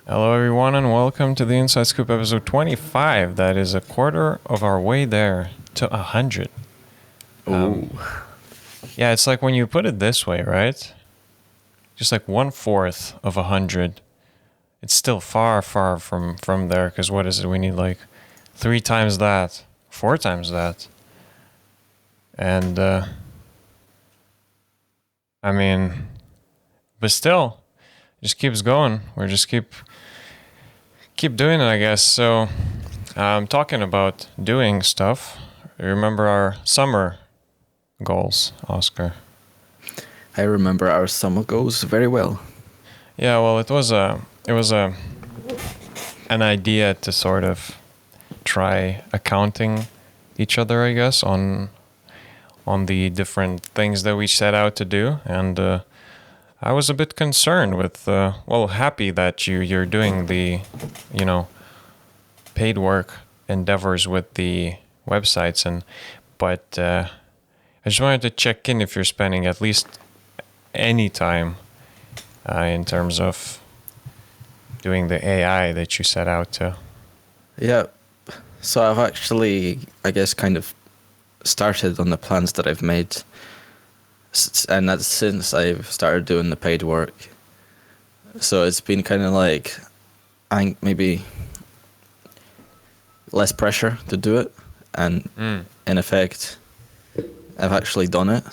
Hello, everyone, and welcome to the Inside Scoop episode 25. That is a quarter of our way there to 100. Ooh. Yeah, it's like when you put it this way, right? Just like 1/4 of 100. It's still far from there, because what is it? We need like 3 times that, 4 times that. And, I mean, but still, just keeps going. We're just keep doing it, I guess. So, talking about doing stuff. Remember our summer goals, Oscar? I remember our summer goals very well. Yeah, well, it was an idea to sort of try accounting each other, I guess, on the different things that we set out to do, and I was a bit concerned with, happy that you're doing the, paid work endeavors with the websites, but I just wanted to check in if you're spending at least any time in terms of doing the AI that you set out to. Yeah. So I've actually, I guess, kind of started on the plans that I've made. And that's since I've started doing the paid work. So it's been kind of like, I think maybe less pressure to do it. And in effect, I've actually done it.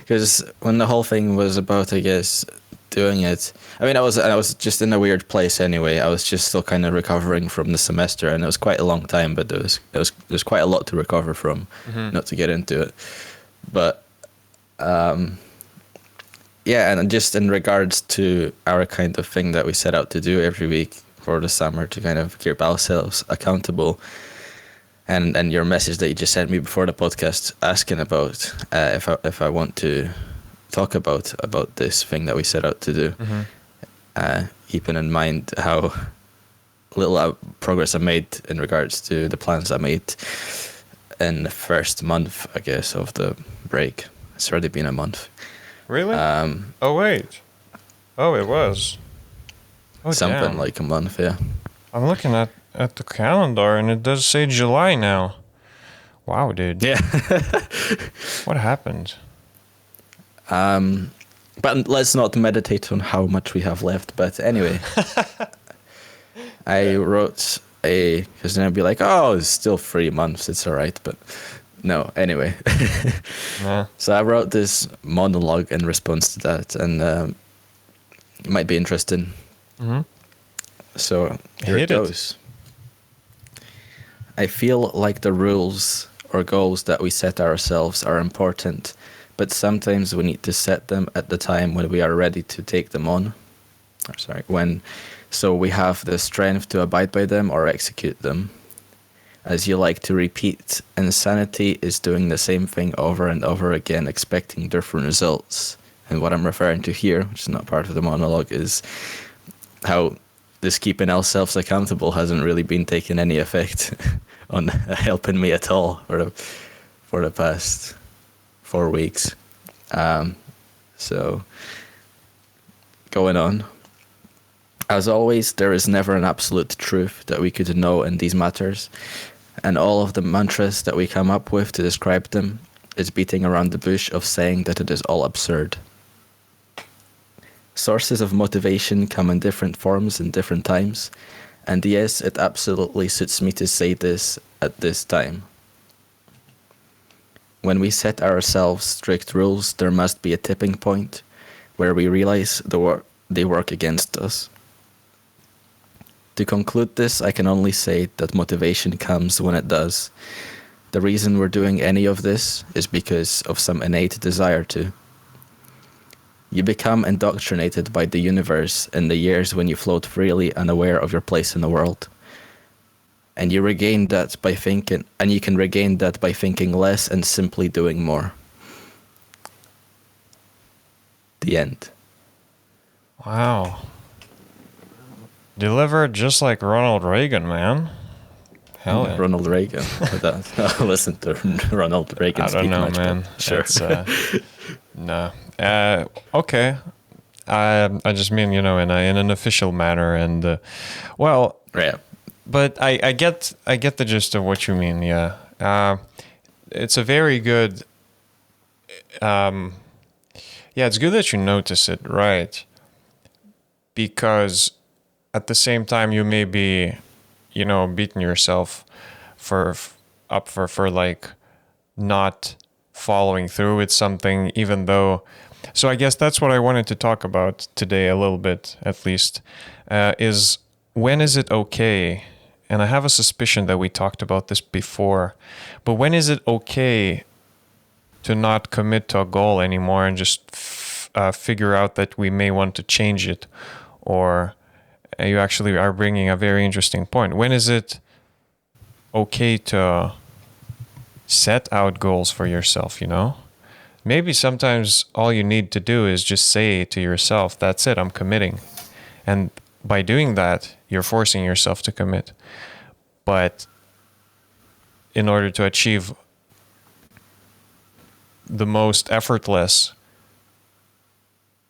Because when the whole thing was about, I guess, doing it, I mean, I was just in a weird place anyway. I was just still kind of recovering from the semester, and it was quite a long time, but there's quite a lot to recover from, not to get into it. But yeah, and just in regards to our kind of thing that we set out to do every week for the summer to kind of keep ourselves accountable, and your message that you just sent me before the podcast asking about if I want to talk about this thing that we set out to do, keeping in mind how little progress I made in regards to the plans I made in the first month, I guess, of the break. It's already been a month. Really? Oh, wait. Oh, it was. Oh, something damn. like a month, yeah. I'm looking at the calendar, and it does say July now. Wow, dude. Yeah. What happened? But let's not meditate on how much we have left. But anyway, I wrote because then I'd be like, oh, it's still 3 months. It's all right. But no, anyway. Yeah. So I wrote this monologue in response to that, and it might be interesting. So here it goes. I feel like the rules or goals that we set ourselves are important, but sometimes we need to set them at the time when we are ready to take them on. So we have the strength to abide by them or execute them. As you like to repeat, insanity is doing the same thing over and over again, expecting different results. And what I'm referring to here, which is not part of the monologue, is how this keeping ourselves accountable hasn't really been taking any effect on helping me at all for the past 4 weeks. So, going on. As always, there is never an absolute truth that we could know in these matters, and all of the mantras that we come up with to describe them is beating around the bush of saying that it is all absurd. Sources of motivation come in different forms in different times, and yes, it absolutely suits me to say this at this time. When we set ourselves strict rules, there must be a tipping point where we realize they work against us. To conclude this, I can only say that motivation comes when it does. The reason we're doing any of this is because of some innate desire to. You become indoctrinated by the universe in the years when you float freely, unaware of your place in the world. And you regain that by thinking, and you can regain that by thinking less and simply doing more. The end. Wow. Delivered just like Ronald Reagan, man. Hell yeah. Ronald Reagan. I'll listen to Ronald Reagan. I don't know, man. Sure. No. Okay. I just mean, in an official manner, and well, Yeah. but I get the gist of what you mean. Yeah, it's a very good. Yeah, it's good that you notice it, right? Because at the same time, you may be, beating yourself for up for like not following through with something, even though. So I guess that's what I wanted to talk about today, a little bit at least, is when is it okay? And I have a suspicion that we talked about this before, but when is it okay to not commit to a goal anymore and just figure out that we may want to change it? Or you actually are bringing a very interesting point. When is it okay to set out goals for yourself, Maybe sometimes all you need to do is just say to yourself, that's it, I'm committing. And by doing that, you're forcing yourself to commit. But in order to achieve the most effortless,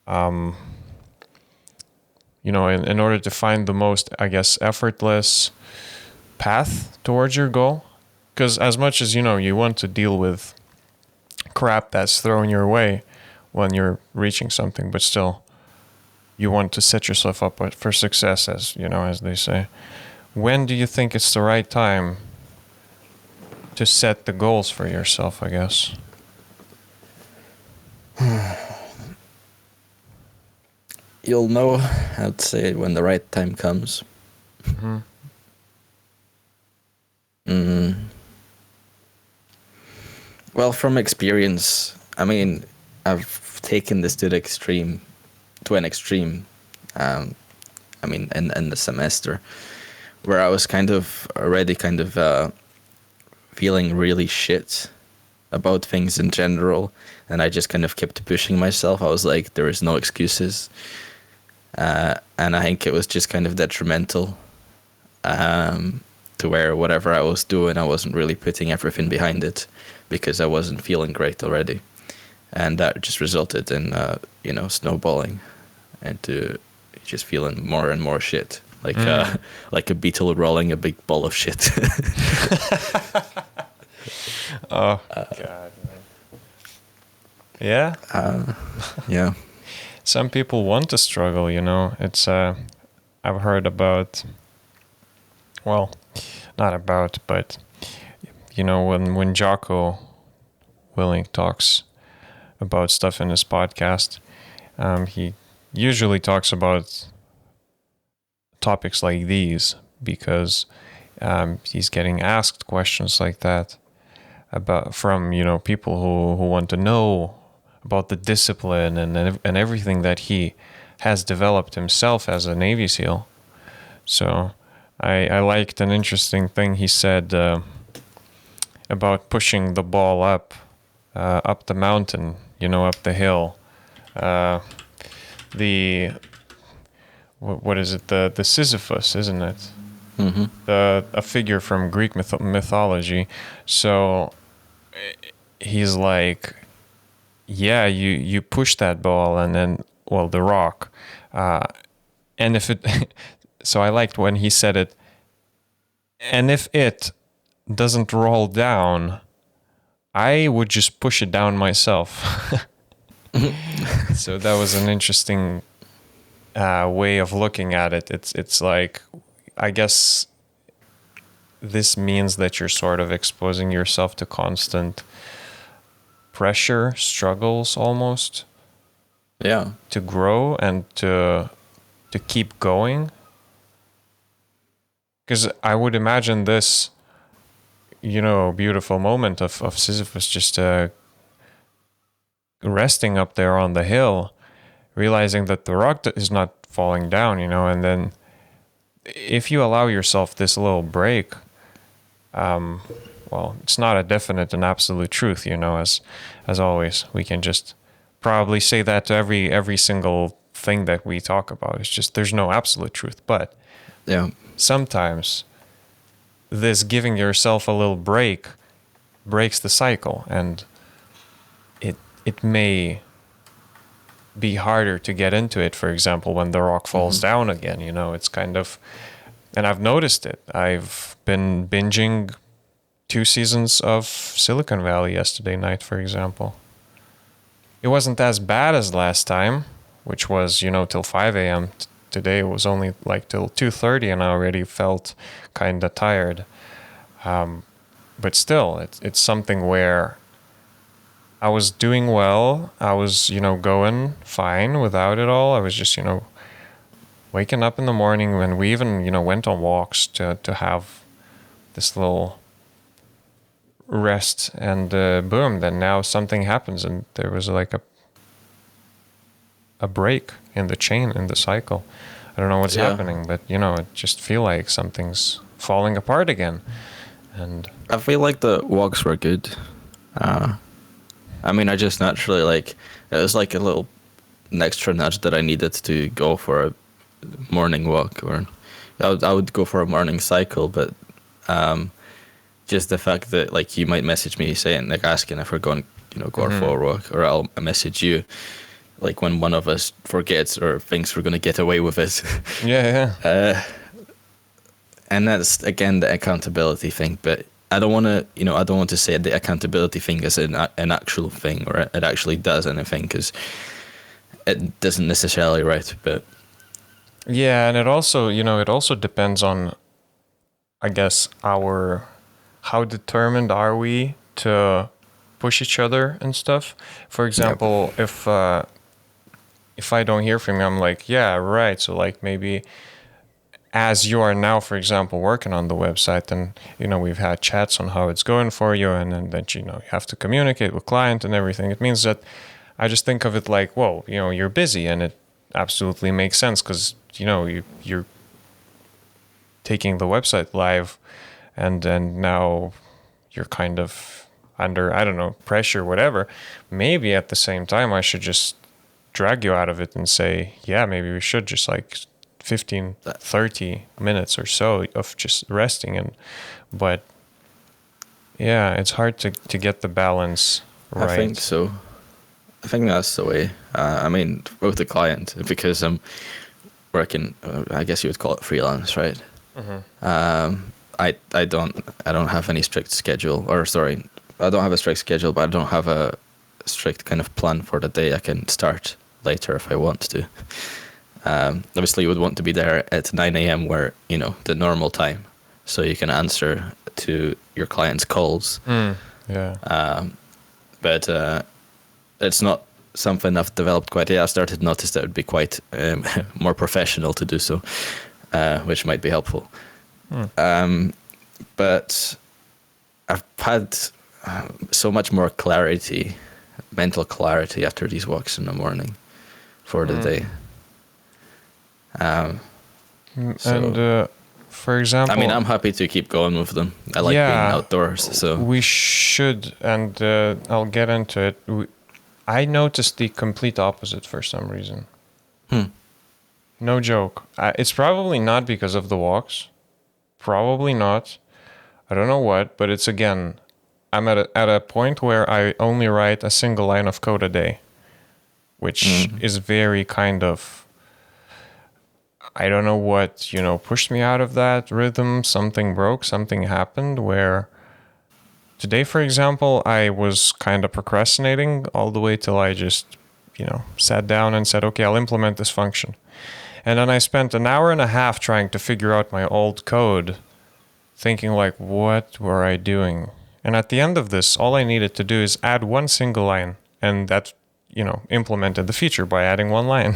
in order to find the most, I guess, effortless path towards your goal, because as much as, you want to deal with crap that's thrown your way when you're reaching something, but still you want to set yourself up for success, as they say. When do you think it's the right time to set the goals for yourself, I guess? You'll know, I'd say, when the right time comes. Mm-hmm. Well, from experience, I mean, I've taken this to an extreme. I mean, in the semester, where I was already feeling really shit about things in general, and I just kind of kept pushing myself. I was like, there is no excuses, and I think it was just kind of detrimental. To where whatever I was doing, I wasn't really putting everything behind it because I wasn't feeling great already. And that just resulted in, snowballing into just feeling more and more shit. Like a beetle rolling a big ball of shit. Oh, God, man. Yeah? Yeah. Some people want to struggle, It's, I've heard about, well, not about, but, when Jocko Willink talks about stuff in his podcast, he usually talks about topics like these because he's getting asked questions like that from people who want to know about the discipline and everything that he has developed himself as a Navy SEAL. So I liked an interesting thing he said about pushing the ball up the mountain, up the hill. What is it? The Sisyphus, isn't it? Mm-hmm. A figure from Greek mythology. So he's like, yeah, you push that ball and then, well, the rock, and if it, so I liked when he said it, and if it doesn't roll down, I would just push it down myself. So that was an interesting way of looking at it. It's like, I guess this means that you're sort of exposing yourself to constant pressure, struggles almost. Yeah. To grow and to keep going. Because I would imagine this, beautiful moment of Sisyphus just resting up there on the hill, realizing that the rock is not falling down, and then if you allow yourself this little break, well, it's not a definite and absolute truth, as always. We can just probably say that to every single thing that we talk about. It's just there's no absolute truth, but Yeah. sometimes this giving yourself a little break breaks the cycle, and it may be harder to get into it, for example, when the rock falls down again. It's kind of, and I've noticed it. I've been binging 2 seasons of Silicon Valley yesterday night, for example. It wasn't as bad as last time, which was, till 5 a.m. Today it was only like till 2:30, and I already felt kind of tired. But still, it's something where I was doing well. I was, going fine without it all. I was just, waking up in the morning when we even, went on walks to have this little rest, and boom, then now something happens, and there was like a break in the chain, in the cycle. I don't know what's happening, but it just feel like something's falling apart again. And I feel like the walks were good. I just naturally it was like a little extra nudge that I needed to go for a morning walk, or I would go for a morning cycle, but just the fact that you might message me saying, asking if we're going, go for a walk, or I'll message you when one of us forgets or thinks we're going to get away with it. Yeah. And that's again the accountability thing, but I don't want to, I don't want to say the accountability thing is an actual thing, or it actually does anything, because it doesn't necessarily, right? But yeah, and it also depends on, I guess, how determined are we to push each other and stuff. For example, if I don't hear from you, I'm like, yeah, right. So maybe as you are now, for example, working on the website, and we've had chats on how it's going for you, and then that you have to communicate with client and everything. It means that I just think of it like, whoa, you're busy, and it absolutely makes sense, because you're taking the website live, and then now you're kind of under, I don't know, pressure, whatever. Maybe at the same time I should just drag you out of it and say, yeah, maybe we should just 15, 30 minutes or so of just resting. But yeah, it's hard to get the balance right. I think so. I think that's the way. With the client, because I'm working, I guess you would call it freelance, right? I don't have any strict schedule, or sorry, I don't have a strict schedule, but I don't have a strict kind of plan for the day. I can start later if I want to. Obviously, you would want to be there at 9 a.m. where, the normal time, so you can answer to your client's calls. But it's not something I've developed quite yet. I started to notice that it would be quite more professional to do so, which might be helpful. But I've had so much more clarity, mental clarity, after these walks in the morning for the day. For example, I'm happy to keep going with them. I like being outdoors, so we should, and I'll get into it. I noticed the complete opposite for some reason. No joke. It's probably not because of the walks. Probably not. I don't know what, but it's, again, I'm at a point where I only write a single line of code a day, which is very kind of, I don't know what, pushed me out of that rhythm. Something broke, something happened where today, for example, I was kind of procrastinating all the way till I just, sat down and said, okay, I'll implement this function. And then I spent an hour and a half trying to figure out my old code, thinking what were I doing? And at the end of this, all I needed to do is add one single line, and that, implemented the feature by adding one line.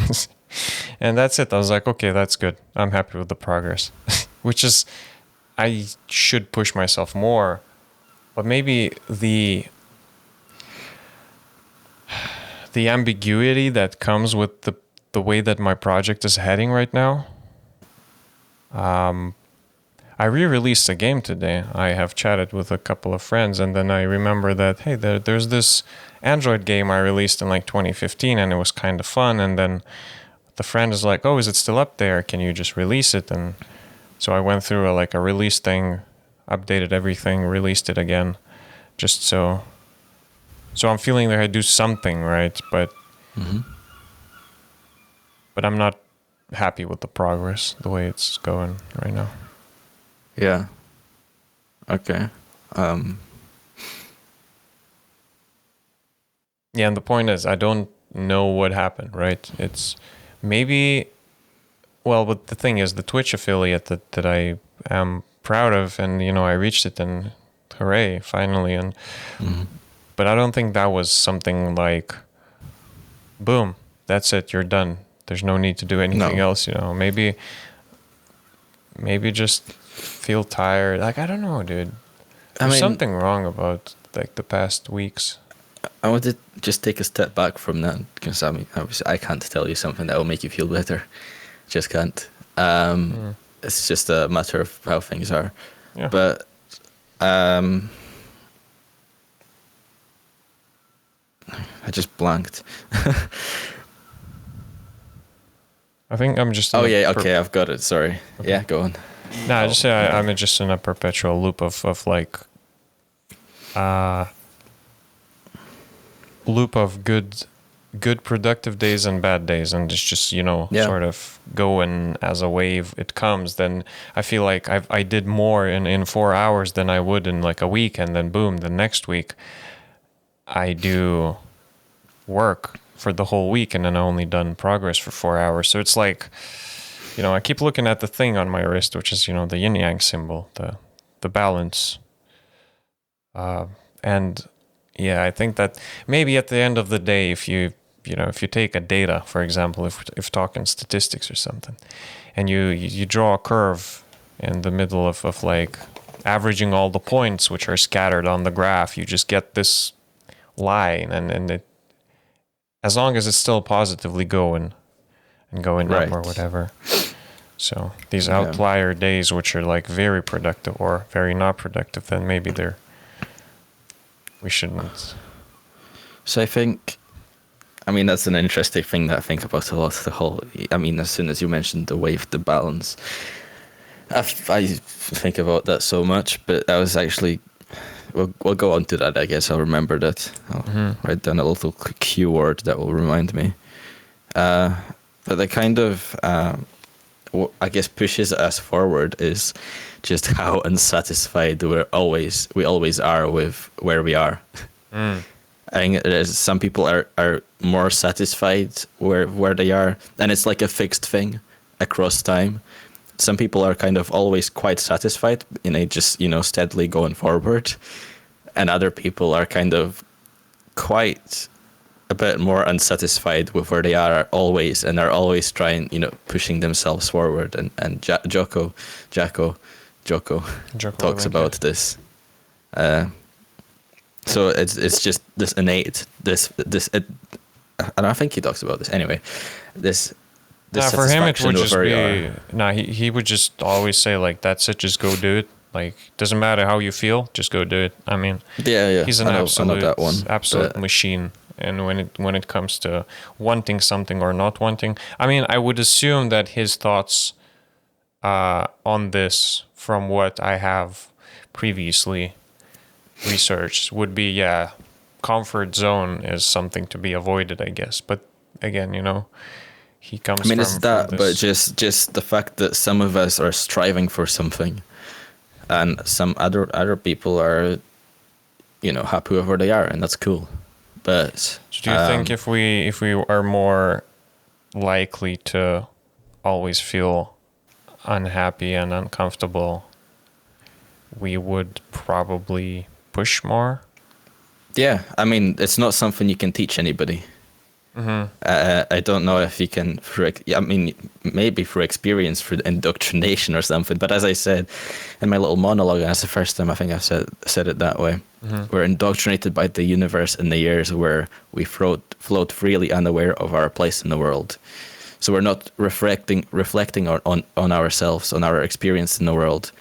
And that's it. I was like, okay, that's good. I'm happy with the progress. Which is, I should push myself more. But maybe the ambiguity that comes with the way that my project is heading right now. I re-released a game today. I have chatted with a couple of friends, and then I remember that, hey, there's this Android game I released in 2015, and it was kind of fun. And then the friend is like, oh, is it still up there? Can you just release it? And so I went through a release thing, updated everything, released it again, just so I'm feeling that I do something right. But but I'm not happy with the progress, the way it's going right now. Yeah. Okay. Yeah, and the point is, I don't know what happened, right? It's maybe, well, but the thing is, the Twitch affiliate that I am proud of, and, I reached it, and hooray, finally. And But I don't think that was something like, boom, that's it, you're done. There's no need to do anything No. else, Maybe just feel tired. Like, I don't know, dude. I There's mean, something wrong about like the past weeks. I want to just take a step back from that because obviously I can't tell you something that will make you feel better. Just can't. It's just a matter of how things are. Yeah. But I just blanked. I think I'm just. Oh yeah, okay, I've got it. Sorry. Okay. Yeah, go on. No, I just say I'm just in a perpetual loop of good productive days and bad days, and it's just sort of going as a wave it comes. Then I feel like I did more in 4 hours than I would in like a week, and then boom, the next week I do work for the whole week, and then I only done progress for 4 hours. So it's like, I keep looking at the thing on my wrist, which is the yin yang symbol, the balance, and yeah, I think that maybe at the end of the day, if you take a data, for example, if talking statistics or something, and you draw a curve in the middle of like averaging all the points which are scattered on the graph, you just get this line, and it, as long as it's still positively going and going up or whatever. So these outlier days, which are like very productive or very not productive, then maybe we shouldn't. So I think, that's an interesting thing that I think about a lot. As soon as you mentioned the wave, the balance, I think about that so much. But I was actually, we'll go on to that. I guess I'll remember that. I'll write down a little keyword that will remind me. But the kind of, what I guess pushes us forward is just how unsatisfied we always are with where we are. I think some people are more satisfied where they are, and it's like a fixed thing across time. Some people are kind of always quite satisfied, just steadily going forward, and other people are kind of quite a bit more unsatisfied with where they are always, and are always trying, pushing themselves forward. And Jocko talks about this. So it's just this innate and I think he talks about this anyway. This for him it would just be he would just always say like, that's it, just go do it. Like, doesn't matter how you feel, just go do it. I mean, he's an absolute machine. And when it comes to wanting something or not wanting, I would assume that his thoughts on this, from what I have previously researched, would be, comfort zone is something to be avoided, I guess. But again, he comes from it's that, from but just the fact that some of us are striving for something, and some other people are, happy with where they are, and that's cool. But so do you think if we are more likely to always feel unhappy and uncomfortable, we would probably push more? Yeah, it's not something you can teach anybody. I don't know if you can, maybe through experience, through indoctrination or something. But as I said in my little monologue, that's the first time I think I've said it that way. We're indoctrinated by the universe in the years where we float freely, unaware of our place in the world. So we're not reflecting on ourselves, on our experience in the world,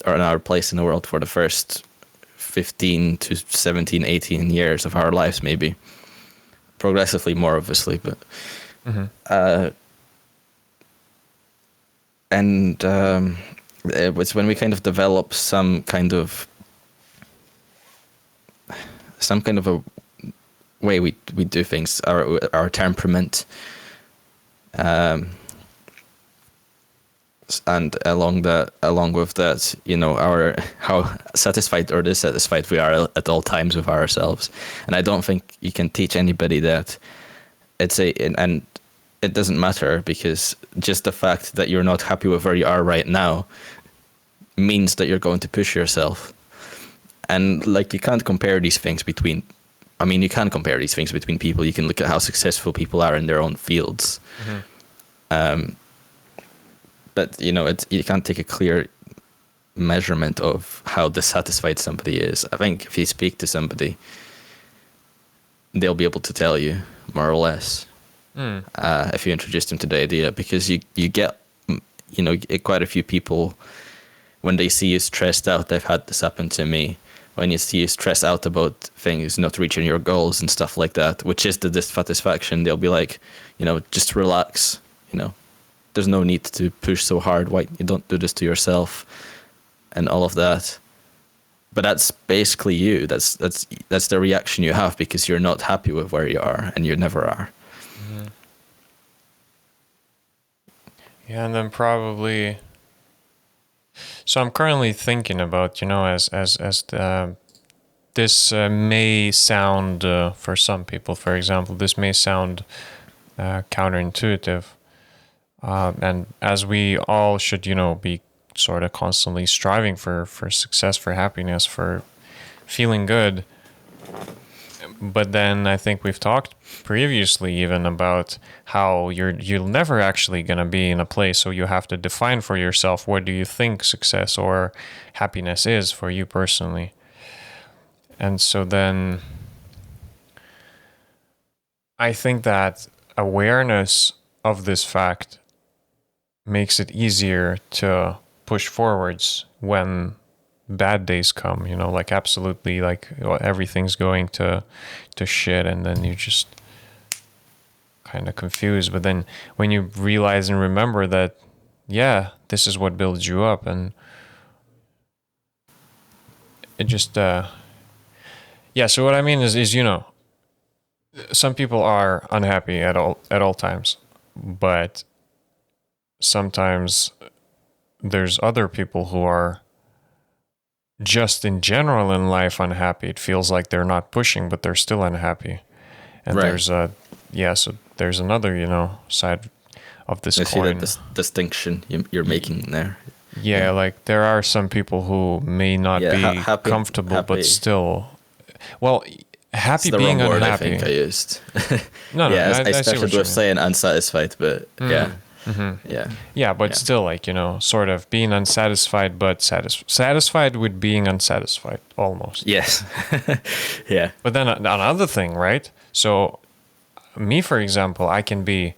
or on our place in the world for the first 15 to 17, 18 years of our lives, maybe. Progressively more, obviously, but it was when we kind of develop some kind of a way we do things, our temperament, Um, and along with that, our how satisfied or dissatisfied we are at all times with ourselves. And I don't think you can teach anybody that. And it doesn't matter, because just the fact that you're not happy with where you are right now means that you're going to push yourself. And like, you can't compare these things between. I mean, you can compare these things between people. You can look at how successful people are in their own fields. But you can't take a clear measurement of how dissatisfied somebody is. I think if you speak to somebody, they'll be able to tell you more or less. If you introduce them to the idea, because you get quite a few people, when they see you stressed out. I've had this happen to me. When you see you stressed out about things, not reaching your goals and stuff like that, which is the dissatisfaction, they'll be like, just relax. There's no need to push so hard. Why you don't do this to yourself, and all of that. But that's basically you. That's the reaction you have, because you're not happy with where you are, and you never are. Yeah, and then probably. So I'm currently thinking about, this may sound for some people, for example, this may sound counterintuitive. And as we all should, be sort of constantly striving for success, for happiness, for feeling good. But then I think we've talked previously even about how you're never actually going to be in a place, so you have to define for yourself, what do you think success or happiness is for you personally. And so then I think that awareness of this fact makes it easier to push forwards when bad days come, like absolutely, like everything's going to shit, and then you just kind of confused. But then when you realize and remember that, yeah, this is what builds you up, and it just yeah. So what I mean is some people are unhappy at all times, but sometimes there's other people who are just in general in life unhappy. It feels like they're not pushing, but they're still unhappy. And Right. so there's another, side of this I coin. see that distinction you're making there. Yeah, like there are some people who may not be comfortable, but still, well, happy It's the being wrong word, unhappy. I think I used. No, yeah, I I see started what you with mean. saying unsatisfied, but yeah. Yeah. Yeah, but Yeah. still, like, sort of being unsatisfied, but satisfied with being unsatisfied, almost. Yes. Yeah. But then another thing, right? So, me, for example, I can be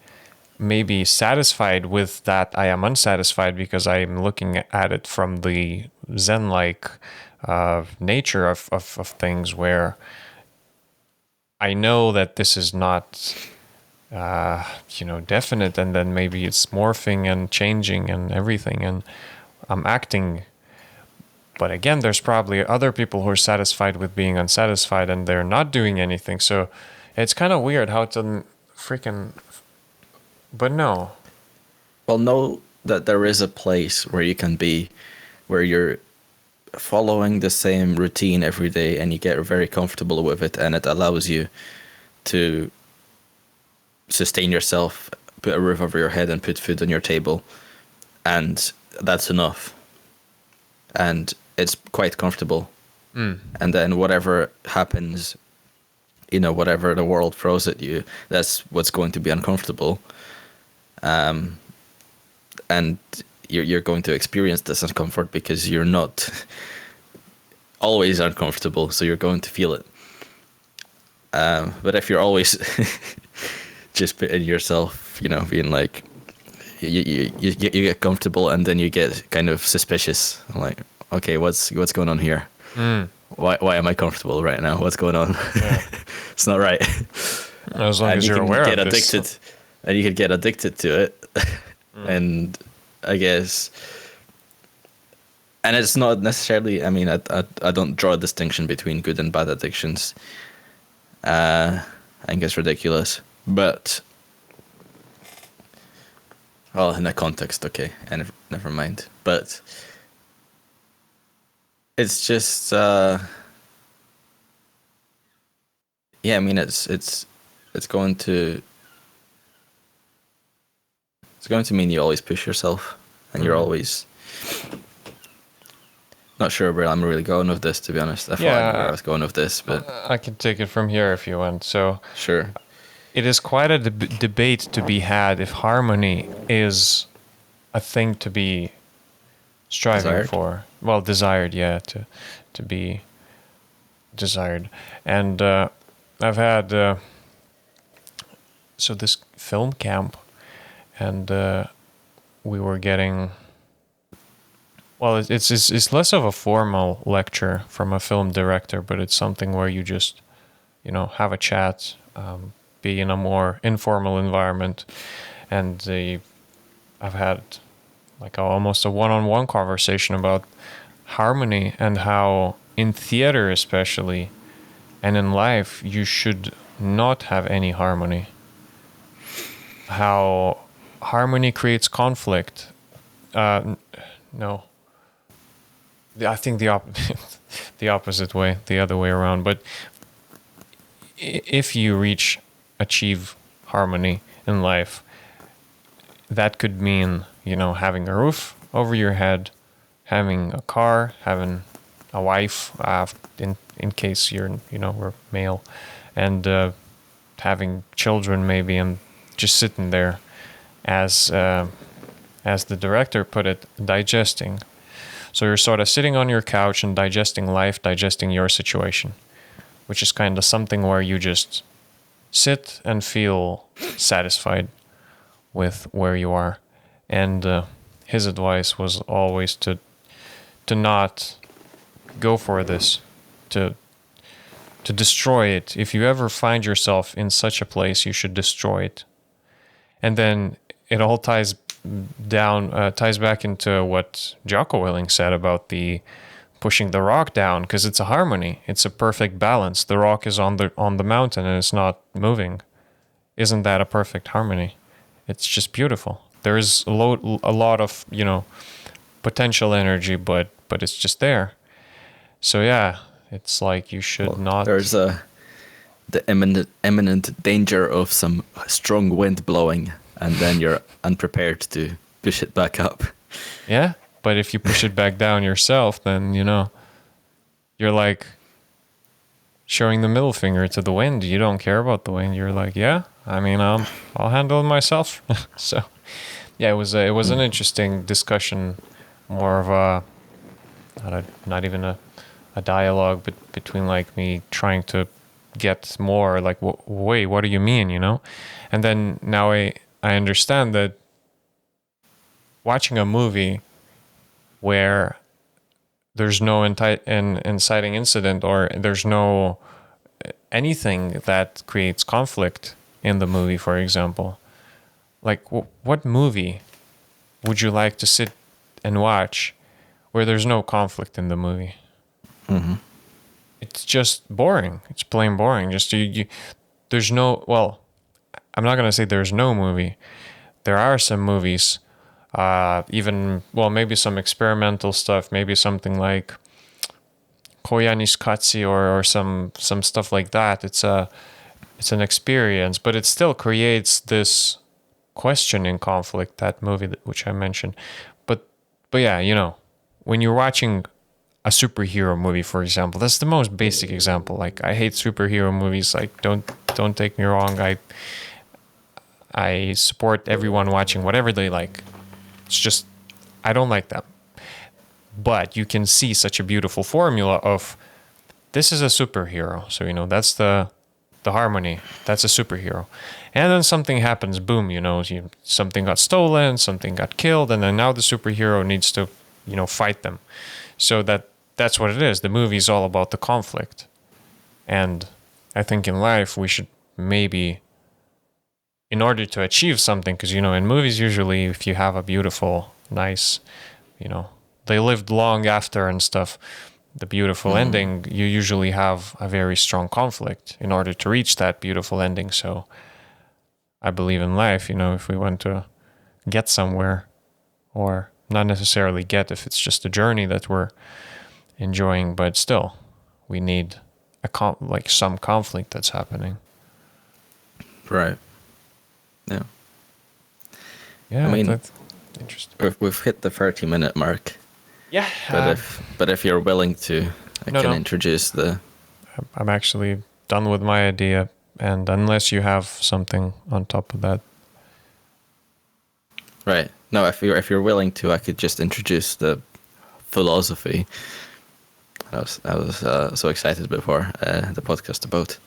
maybe satisfied with that I am unsatisfied, because I'm looking at it from the Zen-like nature of things, where I know that this is not definite, and then maybe it's morphing and changing and everything, and I'm acting. But again, there's probably other people who are satisfied with being unsatisfied, and they're not doing anything. So it's kind of weird how to freaking. But no. Well, know that there is a place where you can be, where you're following the same routine every day, and you get very comfortable with it, and it allows you to sustain yourself, put a roof over your head, and put food on your table, and that's enough. And it's quite comfortable. And then whatever happens, whatever the world throws at you, that's what's going to be uncomfortable. And you're going to experience this discomfort, because you're not always uncomfortable, so you're going to feel it. But if you're always just putting yourself, being like, you get comfortable, and then you get kind of suspicious, like, okay, what's going on here? Why am I comfortable right now? What's going on? Yeah. It's not right. As long as you're aware get of addicted, this. and you could get addicted to it. And I guess, and it's not necessarily. I mean, I don't draw a distinction between good and bad addictions. I think it's ridiculous, but Well, in that context, okay, and never mind. But it's just, yeah. I mean, it's going to mean you always push yourself, and you're always not sure where I'm really going with this. To be honest, I thought I knew where I was going with this, but I can take it from here if you want. So sure. it is quite a debate to be had if harmony is a thing to be striving Desired? for. Well, desired, yeah, to be desired. And I've had so this film camp, and we were getting. Well, it's less of a formal lecture from a film director, but it's something where you just, have a chat, be in a more informal environment, and I've had like almost a one-on-one conversation about harmony and how in theater especially, and in life you should not have any harmony. How harmony creates conflict. No. I think the opposite way, the other way around. But if you achieve harmony in life, that could mean, having a roof over your head, having a car, having a wife, in case we're male, and having children maybe, and just sitting there, as the director put it, digesting. So you're sort of sitting on your couch and digesting life, digesting your situation, which is kind of something where you just sit and feel satisfied with where you are. And his advice was always to not go for this, to destroy it. If you ever find yourself in such a place, you should destroy it. And then it all ties back into what Jocko Willing said about the pushing the rock down, because it's a harmony. It's a perfect balance. The rock is on the mountain and it's not moving. Isn't that a perfect harmony? It's just beautiful. There is a lot of potential energy, but it's just there. So yeah, it's like you should not. There's the imminent danger of some strong wind blowing, and then you're unprepared to push it back up. Yeah, but if you push it back down yourself, then you're like showing the middle finger to the wind. You don't care about the wind. You're like, yeah, I mean, I'll handle it myself. So yeah, it was an interesting discussion, more of not even a dialogue, but between like me trying to get more like, wait, what do you mean, and then now I understand that watching a movie where there's no inciting incident, or there's no anything that creates conflict in the movie, for example, like what movie would you like to sit and watch where there's no conflict in the movie? Mm-hmm. It's just boring. It's plain boring. Just there's no. Well, I'm not gonna say there's no movie. There are some movies, maybe some experimental stuff, maybe something like Koyaanisqatsi or some stuff like that. It's an experience, but it still creates this questioning conflict. That movie which I mentioned, but yeah, when you're watching a superhero movie, for example, that's the most basic example. Like, I hate superhero movies. Like, don't take me wrong. I support everyone watching whatever they like. It's just, I don't like them. But you can see such a beautiful formula of, this is a superhero. So, that's the harmony. That's a superhero. And then something happens, boom, something got stolen, something got killed, and then now the superhero needs to, fight them. So that's what it is. The movie is all about the conflict. And I think in life we should maybe, in order to achieve something, because, in movies usually if you have a beautiful, nice, they lived long after and stuff, the beautiful ending, you usually have a very strong conflict in order to reach that beautiful ending. So I believe in life, if we want to get somewhere, or not necessarily get if it's just a journey that we're enjoying, but still we need like some conflict that's happening. Right. Yeah. Yeah, I mean, that's interesting. we've hit the 30-minute mark. Yeah, But if you're willing to, I No, can no. introduce the. I'm actually done with my idea, and unless you have something on top of that. Right. No, if you're willing to, I could just introduce the philosophy. I was so excited before the podcast about.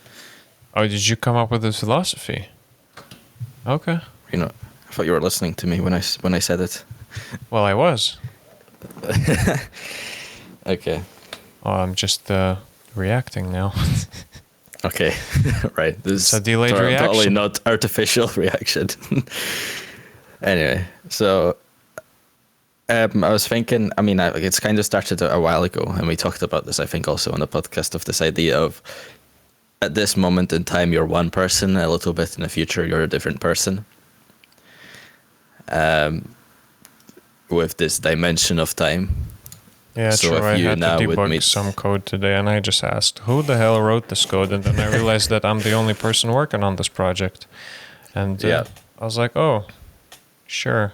Oh, did you come up with this philosophy? Okay. You know, I thought you were listening to me when I said it. Well, I was. Okay. Oh, I'm just reacting now. Okay. Right. This It's a delayed totally reaction. not artificial reaction. Anyway, so I was thinking. I mean, it's kind of started a while ago, and we talked about this. I think also on the podcast of this idea of at this moment in time you're one person. A little bit in the future you're a different person. With this dimension of time. Yeah, So true. if I you had to now would debug meet- some code today, and I just asked, who the hell wrote this code? And then I realized that I'm the only person working on this project. And Yeah. I was like, oh, sure.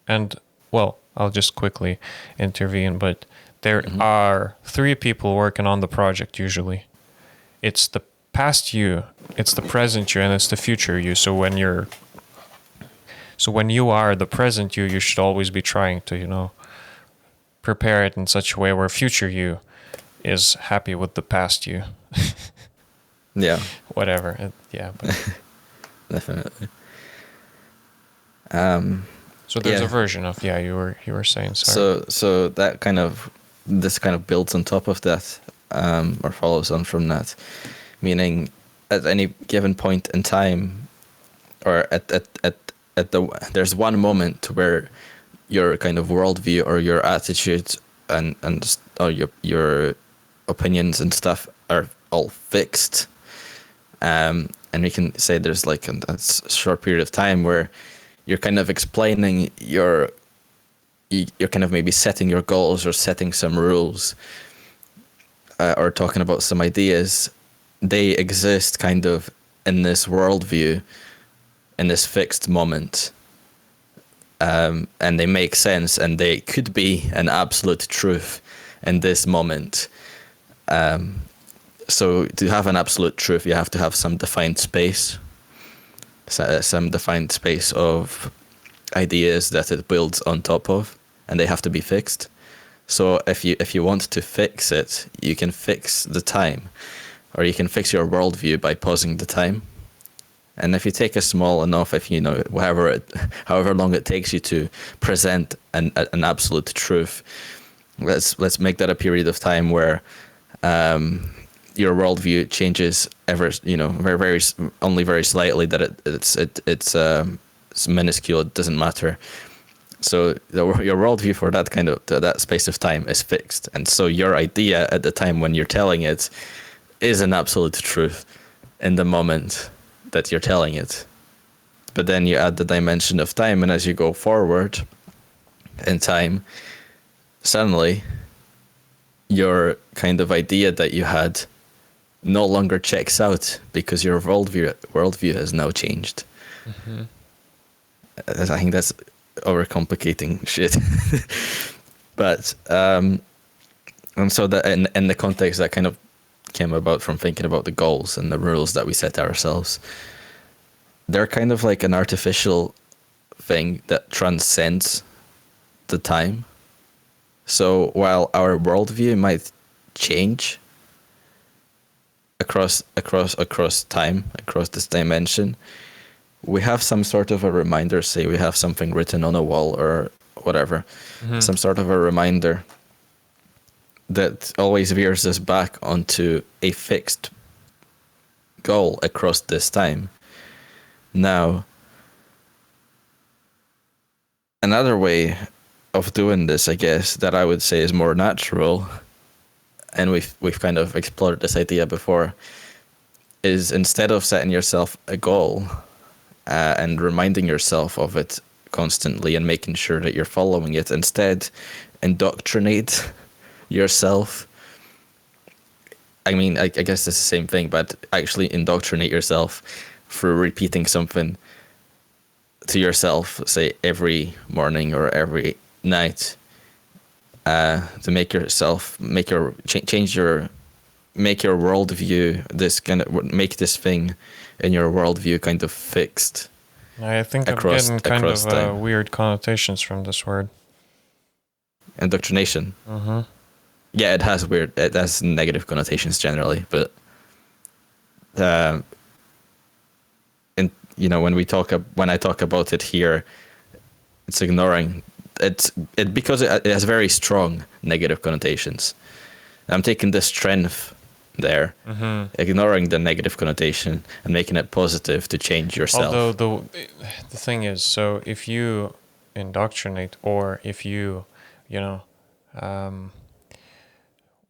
And, well, I'll just quickly intervene, but there are 3 people working on the project usually. It's the past you, it's the present you, and it's the future you. So when you are the present you should always be trying to, prepare it in such a way where future you is happy with the past you. Yeah. Whatever. But Definitely. so there's Yeah. a version of you were saying, sorry. So that this kind of builds on top of that, or follows on from that, meaning at any given point in time, or there's one moment where your kind of worldview or your attitude and or your opinions and stuff are all fixed, and we can say there's like a short period of time where you're kind of explaining you're kind of maybe setting your goals or setting some rules, or talking about some ideas. They exist kind of in this worldview, in this fixed moment, and they make sense, and they could be an absolute truth in this moment. So to have an absolute truth, you have to have some defined space, some defined space of ideas that it builds on top of, and they have to be fixed. So if you want to fix it, you can fix the time, or you can fix your worldview by pausing the time. And if you take a small enough, however long it takes you to present an absolute truth, let's make that a period of time where your worldview changes only very slightly. That it's minuscule. It doesn't matter. So your worldview for that space of time is fixed, and so your idea at the time when you're telling it is an absolute truth in the moment that you're telling it. But then you add the dimension of time, and as you go forward in time, suddenly your kind of idea that you had no longer checks out because your worldview has now changed. Mm-hmm. I think that's overcomplicating shit. But and so that in the context that kind of came about from thinking about the goals and the rules that we set ourselves, they're kind of like an artificial thing that transcends the time. So while our worldview might change across time, across this dimension, we have some sort of a reminder. Say we have something written on a wall or whatever, some sort of a reminder that always veers us back onto a fixed goal across this time. Now, another way of doing this, I guess, that I would say is more natural, and we've kind of explored this idea before, is instead of setting yourself a goal and reminding yourself of it constantly and making sure that you're following it. Instead, indoctrinate yourself. I mean, I guess it's the same thing, but actually indoctrinate yourself through repeating something to yourself, say every morning or every night, to make yourself change your worldview. This kind of make this thing in your worldview kind of fixed. I think I'm getting kind of weird connotations from this word. Indoctrination. Mm-hmm. Yeah, it has negative connotations generally, but when I talk about it here, it's ignoring it because it has very strong negative connotations. I'm taking the strength there, ignoring the negative connotation and making it positive to change yourself. Although the thing is, so if you indoctrinate, or if you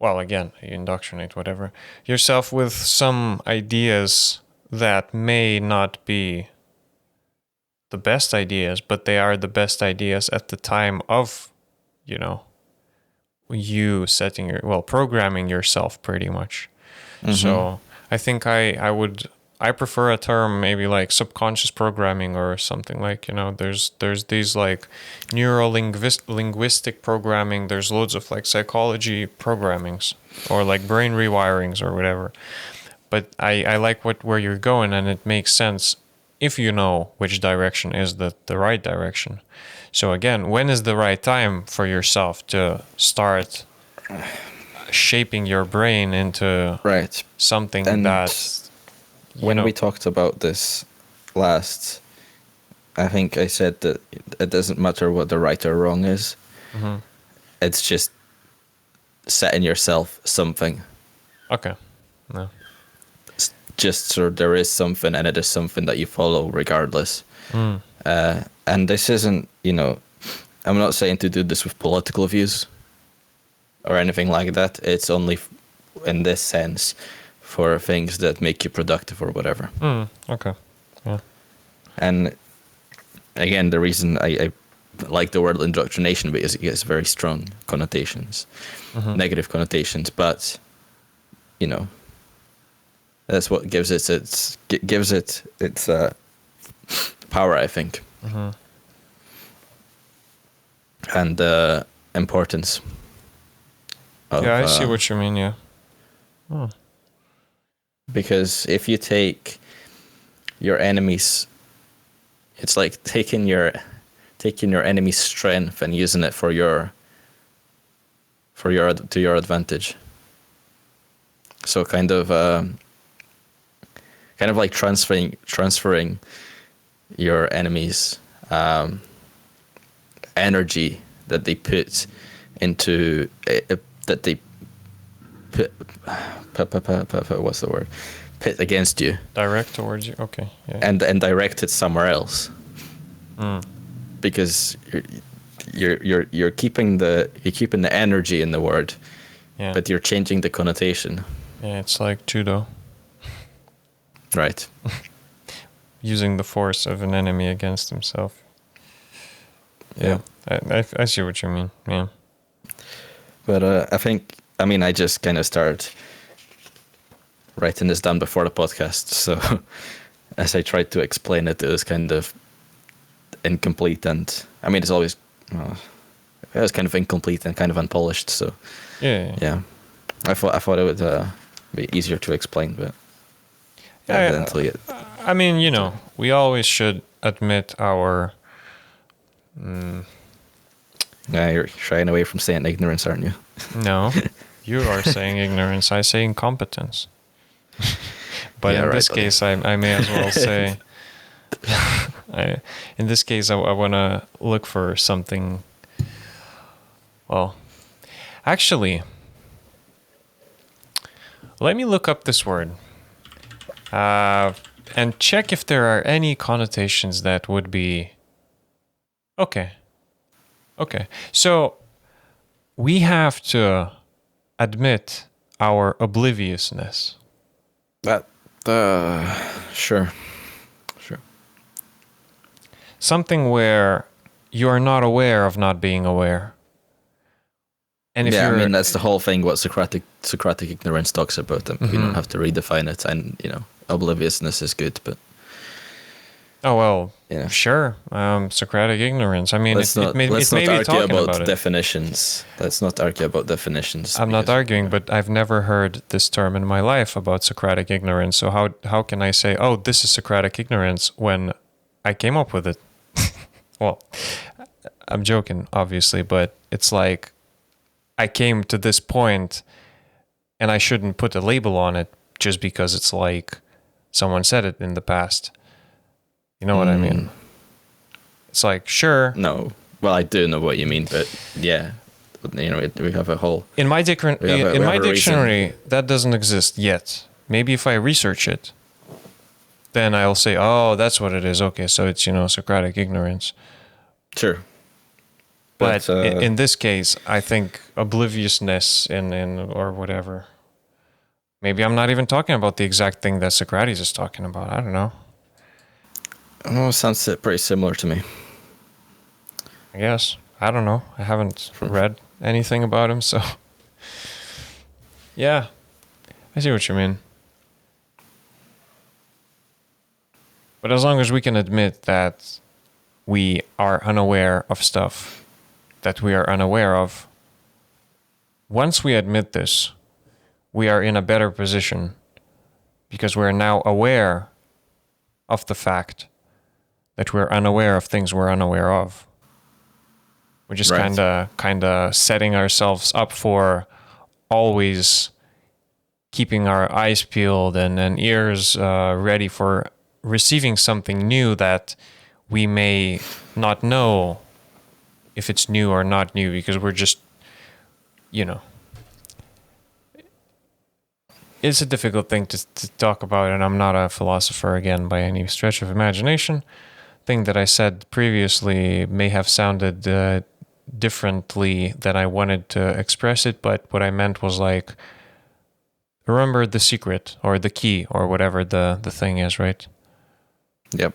well, again, you indoctrinate whatever yourself with some ideas that may not be the best ideas, but they are the best ideas at the time of, you programming yourself pretty much. So I think I prefer a term maybe like subconscious programming or something, like, there's these like linguistic programming, there's loads of like psychology programmings or like brain rewirings or whatever. But I like where you're going, and it makes sense if you know which direction is the right direction. So again, when is the right time for yourself to start shaping your brain into something and that... When we talked about this last, I think I said that it doesn't matter what the right or wrong is. Mm-hmm. It's just setting yourself something. Okay. No. Just so there is something, and it is something that you follow regardless. And this isn't, I'm not saying to do this with political views or anything like that. It's only in this sense for things that make you productive or whatever. Okay. Yeah. And again, the reason I like the word indoctrination, because it gets very strong connotations, negative connotations, but that's what gives it its power, I think, and importance. I see what you mean. Yeah. Because if you take your enemies, it's like taking your enemy's strength and using it to your advantage. So kind of like transferring your enemy's energy that they put into that they put what's the word? Pit against you. Direct towards you. Okay. Yeah. And direct it somewhere else. Because you're keeping the energy in the word, but you're changing the connotation. Yeah, it's like judo. Right. Using the force of an enemy against himself. Yeah. I see what you mean. Yeah. But I just kind of started writing this down before the podcast, so as I tried to explain it, it was kind of incomplete, and it's always it was kind of incomplete and kind of unpolished. So yeah. I thought it would be easier to explain, but evidently we always should admit our. You're shying away from saying ignorance, aren't you? No, you are saying ignorance. I say incompetence. But in this case, I may as well say. In this case, I want to look for something. Well, actually, let me look up this word and check if there are any connotations that would be okay. Okay, so we have to admit our obliviousness. Sure. Something where you are not aware of not being aware. And if Yeah, I you're mean that's the whole thing. What Socratic ignorance talks about. And we Mhm. don't have to redefine it. And obliviousness is good, but oh well, yeah, sure. Socratic ignorance. I mean, let's not it let's may not be argue talking about about it. definitions. Let's not argue about definitions. I'm not because, arguing, but I've never heard this term in my life about Socratic ignorance. So how can I say, oh, this is Socratic ignorance when I came up with it? Well, I'm joking, obviously, but it's like I came to this point and I shouldn't put a label on it just because it's like someone said it in the past. You know what I mean? It's like, sure. No, well, I do know what you mean, but yeah, we have a whole. In my we have a dictionary, reason. that doesn't exist yet. Maybe if I research it, then I'll say, oh, that's what it is. Okay, so it's, Socratic ignorance. Sure. But in this case, I think obliviousness in or whatever. Maybe I'm not even talking about the exact thing that Socrates is talking about. I don't know. Oh, sounds pretty similar to me. I guess. I don't know. I haven't read anything about him, so. Yeah. I see what you mean. But as long as we can admit that we are unaware of stuff that we are unaware of, once we admit this, we are in a better position because we're now aware of the fact that we're unaware of things we're unaware of. We're just Right. kind of setting ourselves up for always keeping our eyes peeled and ears ready for receiving something new that we may not know if it's new or not new, because we're just, it's a difficult thing to talk about, and I'm not a philosopher again by any stretch of imagination. Thing that I said previously may have sounded differently than I wanted to express it, but what I meant was like, remember the secret or the key or whatever the thing is, right? Yep.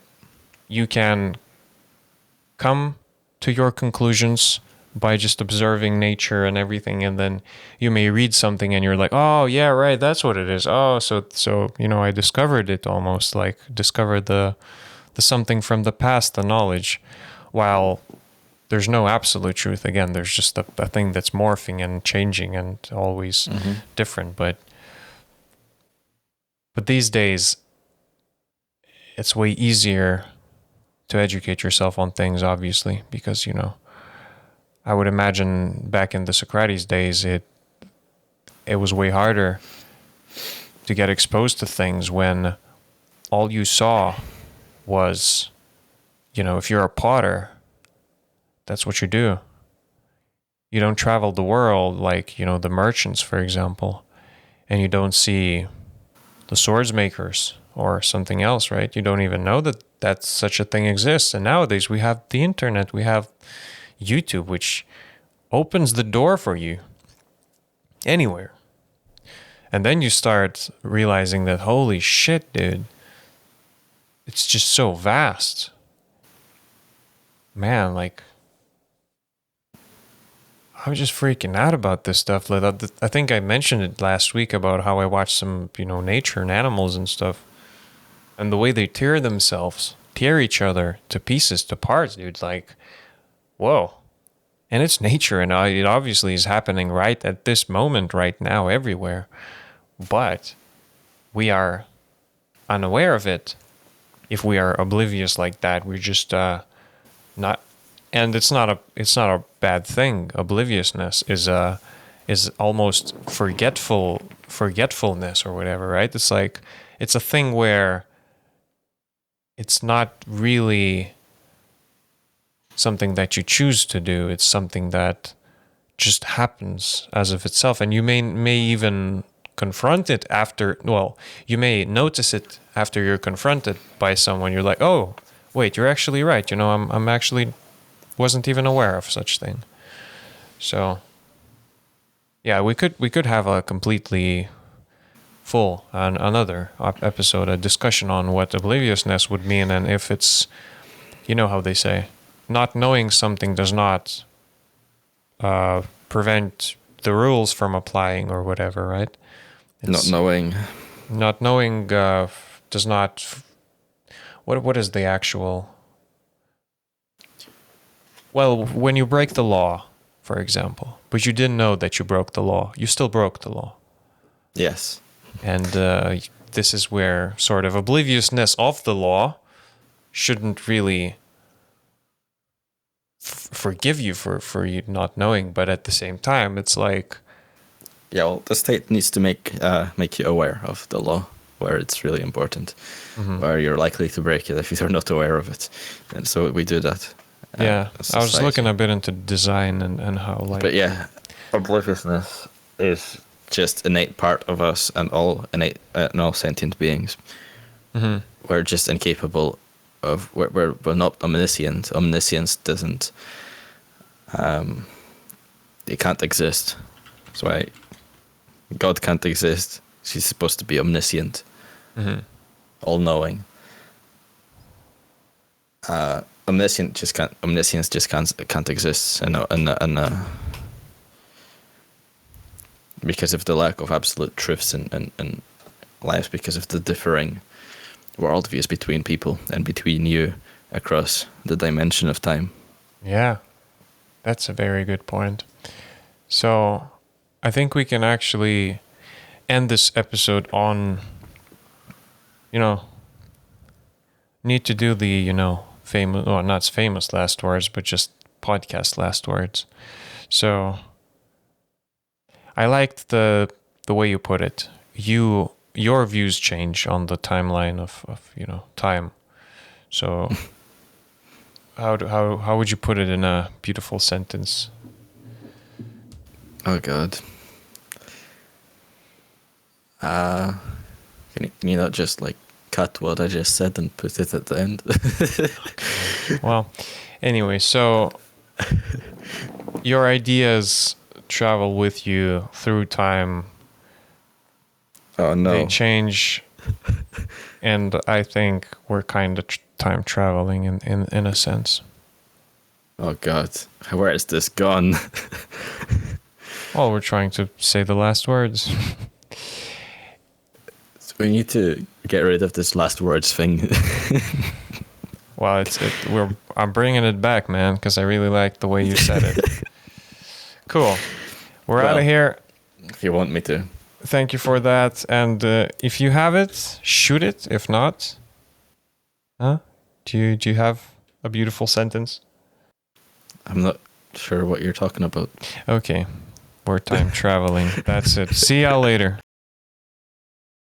You can come to your conclusions by just observing nature and everything, and then you may read something and you're like, oh yeah, right, that's what it is. Oh, so I discovered it, almost like discovered the something from the past, the knowledge, while there's no absolute truth. Again, there's just a thing that's morphing and changing and always different. But these days, it's way easier to educate yourself on things, obviously, because, I would imagine back in the Socrates days, it was way harder to get exposed to things when all you saw was, if you're a potter, that's what you do. You don't travel the world like, the merchants, for example, and you don't see the swords makers or something else, right? You don't even know that such a thing exists. And nowadays we have the internet, we have YouTube, which opens the door for you anywhere. And then you start realizing that, holy shit, dude, it's just so vast. Man, like, I was just freaking out about this stuff. Like, I think I mentioned it last week about how I watched some, nature and animals and stuff. And the way they tear each other to pieces, to parts, dude, like, whoa. And it's nature, and it obviously is happening right at this moment, right now, everywhere. But we are unaware of it. If we are oblivious like that, we're just not. And it's not a bad thing. Obliviousness is almost forgetfulness or whatever, right? It's like, it's a thing where it's not really something that you choose to do. It's something that just happens as of itself, and you may even confront it after. Well, you may notice it after you're confronted by someone. You're like, oh, wait, you're actually right. I'm actually wasn't even aware of such thing. So, yeah, we could have a completely full another episode, a discussion on what obliviousness would mean, and if it's, how they say, not knowing something does not prevent the rules from applying or whatever, right? Not knowing. Not knowing does not. What is the actual? Well, when you break the law, for example, but you didn't know that you broke the law, you still broke the law. Yes. And this is where sort of obliviousness of the law shouldn't really forgive you for you not knowing, but at the same time, it's like, Yeah, well, the state needs to make you aware of the law, where it's really important, where you're likely to break it if you're not aware of it, and so we do that. yeah. as I was society. looking a bit into design and how like, But yeah, obliviousness is just innate part of us and all sentient beings. We're just incapable of. We're not omniscient. Omniscience doesn't. It can't exist. That's why God can't exist. He's supposed to be omniscient, all knowing. Omniscience just can't exist, and because of the lack of absolute truths in life, because of the differing worldviews between people and between you across the dimension of time. yeah, that's a very good point. So I think we can actually end this episode on, need to do the, famous, well, not famous last words, but just podcast last words. So I liked the way you put it. Your views change on the timeline of time. So how would you put it in a beautiful sentence? Oh God. Can you not just like cut what I just said and put it at the end? Well, anyway, so your ideas travel with you through time. Oh no. They change, and I think we're kind of time traveling in a sense. Oh God. Where is this gone? Well, we're trying to say the last words. We need to get rid of this last words thing. Well, I'm bringing it back, man, because I really like the way you said it. Cool. We're out of here. If you want me to. Thank you for that. And if you have it, shoot it. If not, do you have a beautiful sentence? I'm not sure what you're talking about. Okay. We're time traveling. That's it. See y'all later.